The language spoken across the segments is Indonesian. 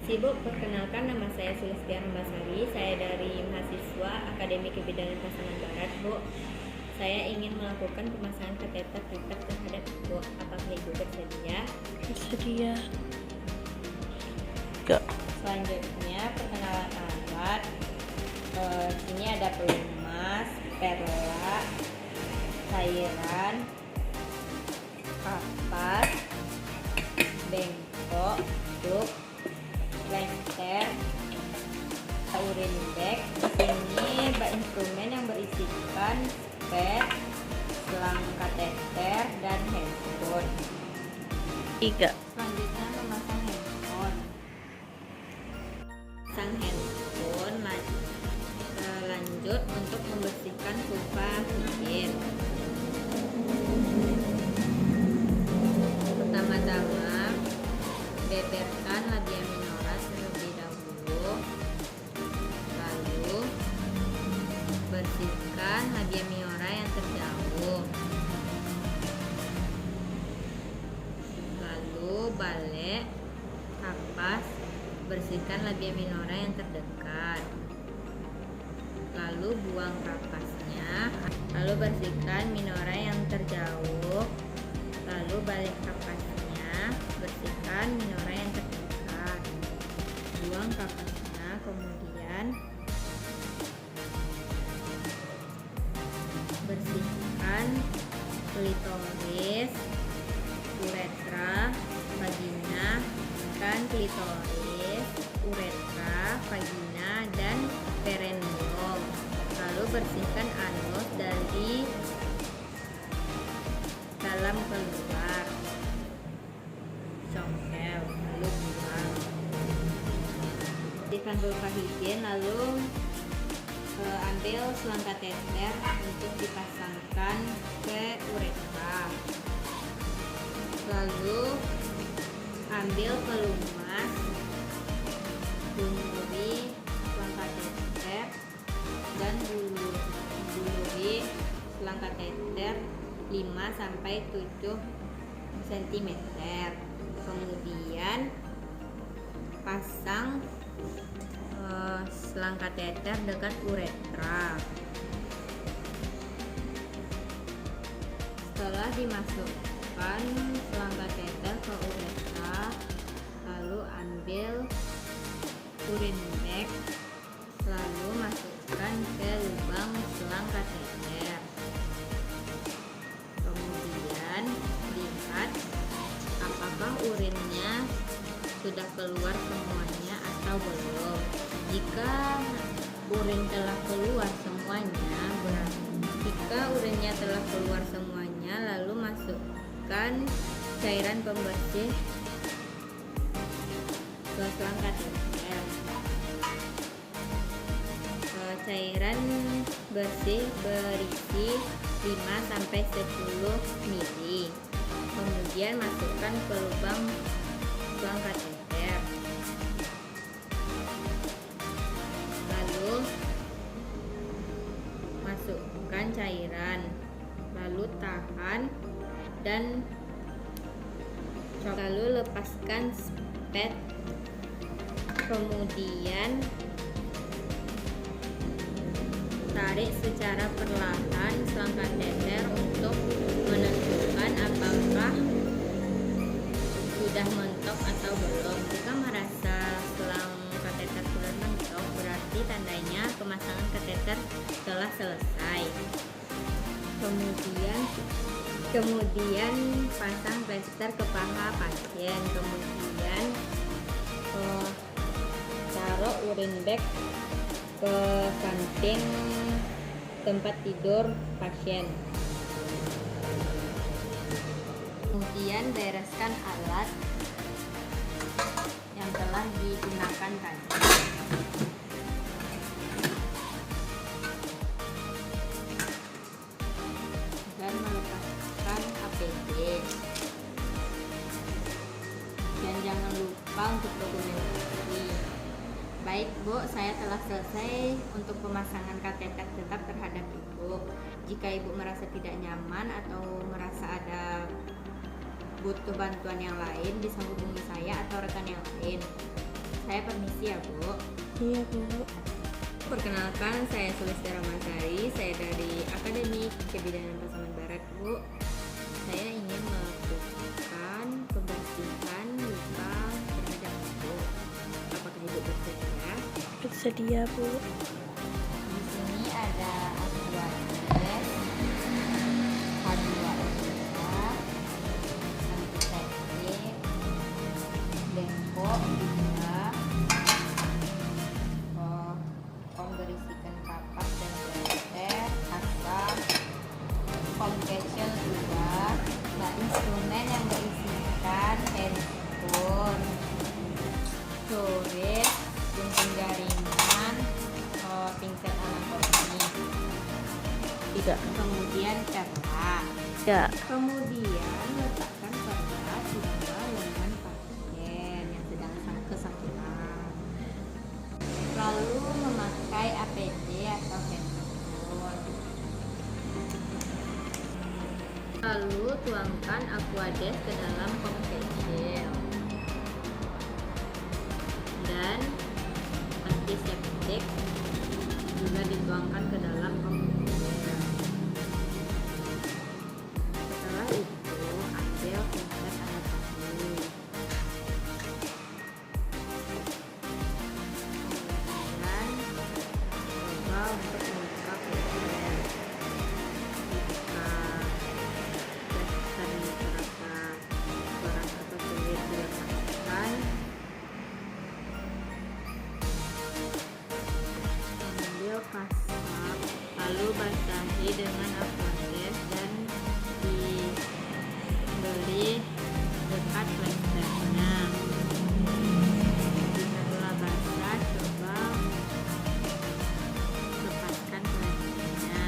Sibuk, perkenalkan nama saya Sulistiana Mbasari. Saya dari mahasiswa Akademi Kebidanan Pasaman Barat, Bu. Saya ingin melakukan pemasangan kateter terhadap Ibu. Apakah Ibu bersedia? Bersedia. Gak. Selanjutnya perkenalan alat. Sini ada pelumas, perla, cairan, kapas, bengkok, truk, lengser, urin bag. Ini instrumen yang berisikan spet, selang kateter, dan handphone. 3. Selanjutnya memasang handphone. Pasang handphone, lanjut untuk membersihkan pipa higien. Pertama-tama beberkan labia minora terlebih dahulu, lalu bersihkan labia minora yang terjauh, lalu balik kapas, bersihkan labia minora yang terdekat, lalu buang kapasnya, lalu bersihkan minora yang terjauh, lalu balik kapasnya, bersihkan minora yang terdekat, buang kapasnya, kemudian bersihkan klitoris, uretra, vagina, kan klitoris, uretra, vagina, dan perineum. Lalu bersihkan anus dari dalam keluar, congkel, lalu buang. Bersihkan vulva higien, lalu ambil selang kateter untuk dipasangkan ke uretra. Lalu ambil pelumas, buluri selang kateter, dan buluri selang kateter 5-7 cm. Kemudian pasang selang kateter dekat uretra. Setelah dimasukkan selang kateter ke uretra, lalu ambil urin bag, lalu masukkan ke lubang selang kateter. Kemudian lihat apakah urinnya sudah keluar semuanya atau belum. Jika urin telah keluar semuanya, jika urinnya telah keluar semuanya, lalu masukkan cairan pembersih ke selang kateter. Cairan bersih berisi 5-10 ml. Kemudian masukkan ke lubang selang kateter. Lalu masukkan cairan, lalu tahan dan lalu lepaskan spet. Kemudian tarik secara perlahan selang kateter untuk menentukan apakah sudah mentok atau belum. Jika merasa selang kateter sudah mentok, berarti tandanya pemasangan kateter telah selesai. Kemudian pasang plester ke paha pasien. Kemudian taruh urin bag ke samping tempat tidur pasien. Kemudian bereskan alat yang telah digunakan tadi. Dan melepaskan APD. Dan jangan lupa untuk dokumentasi. Baik Bu, saya telah selesai untuk pemasangan kateter tetap terhadap Ibu. Jika Ibu merasa tidak nyaman atau merasa ada butuh bantuan yang lain, bisa hubungi saya atau rekan yang lain. Saya permisi ya, Bu. Iya, Bu. Perkenalkan, saya Sulistya Ramasari. Saya dari Akademi Kebidanan Pasaman Barat, Bu. Saya ingin melakukan pembersihan luka terhadap Ibu. Apakah Ibu bersedia? Bersedia, Bu. Di sini ada Aquades, H2O, antiseptik, Dempo juga, berisikan kapas dan plester, asap, compassion juga, instrumen yang berisikan handphone, storage, gunting jaringan, pinset anatomi, kemudian cerah. Ya. Kemudian letakkan perlat di bawah lengan pasien yang sedang kesakitan. Lalu memakai APD atau handphone. Lalu tuangkan Aquades ke dalam kompresor dan antiseptik juga dituangkan ke dalam kompresor. Setelah itu ambil pinset anatomi. Coba untuk membuka plester. Jika plester terasa keras atau sulit dilepaskan, ambil kasar, lalu basahi dengan Aquades dan diberi dekat plesternya. Jika telah basah, coba lepaskan plesternya.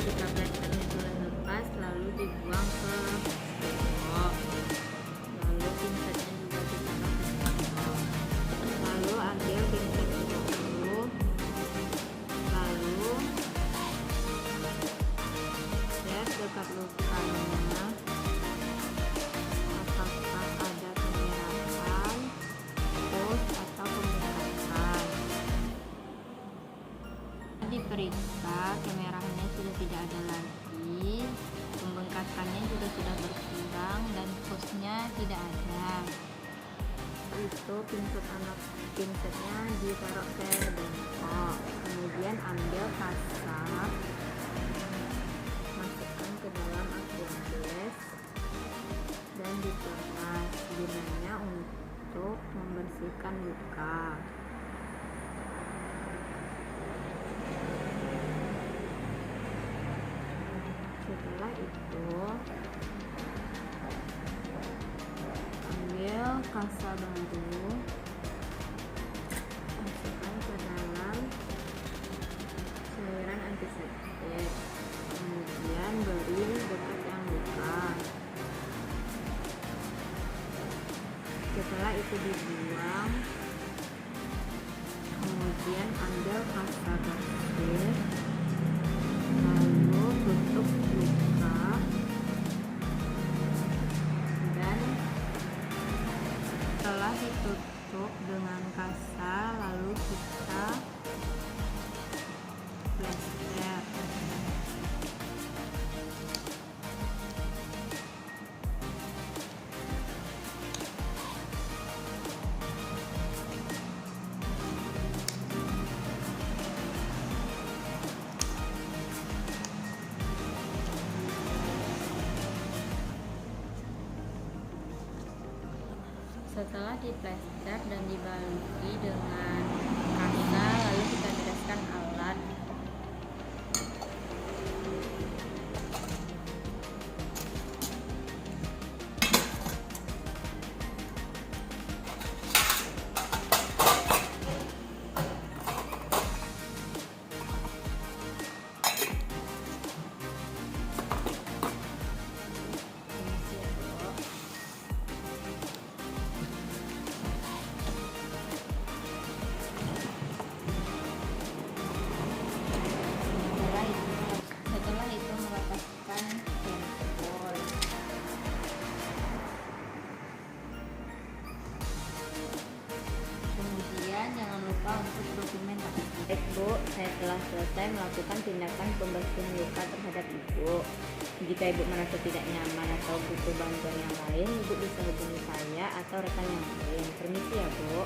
Jika plesternya sudah lepas, lalu dibuang ke toko. Lalu pinsetnya juga ditaruh ke toko. Lalu ambil pinset dulu. Lalu cek dekat lukanya apakah ada kemerahan, pus atau pembengkakan. Diperiksa, kemerahannya sudah tidak ada lagi, pembengkakannya juga sudah berkurang, dan pusnya tidak ada. Itu pinsetnya ditaruh ke bengkok. Kemudian ambil kasar, masukkan ke dalam Aquades dan diperas. Gunanya untuk membersihkan luka. Setelah itu ambil kasa baru, masukkan ke dalam cairan antiseptik, kemudian beri dekat yang luka. Setelah itu dibuang, kemudian ambil kasa bersih, lalu tutup luka dan setelah ditutup dengan kasa, lalu kita plester. Setelah diplester dan dibaluti dengan kasa, lalu kita bereskan alat. saya telah selesai melakukan tindakan pembersihan luka terhadap Ibu. Jika Ibu merasa tidak nyaman atau butuh bantuan yang lain, Ibu bisa hubungi saya atau rekan yang lain. Permisi ya, Bu.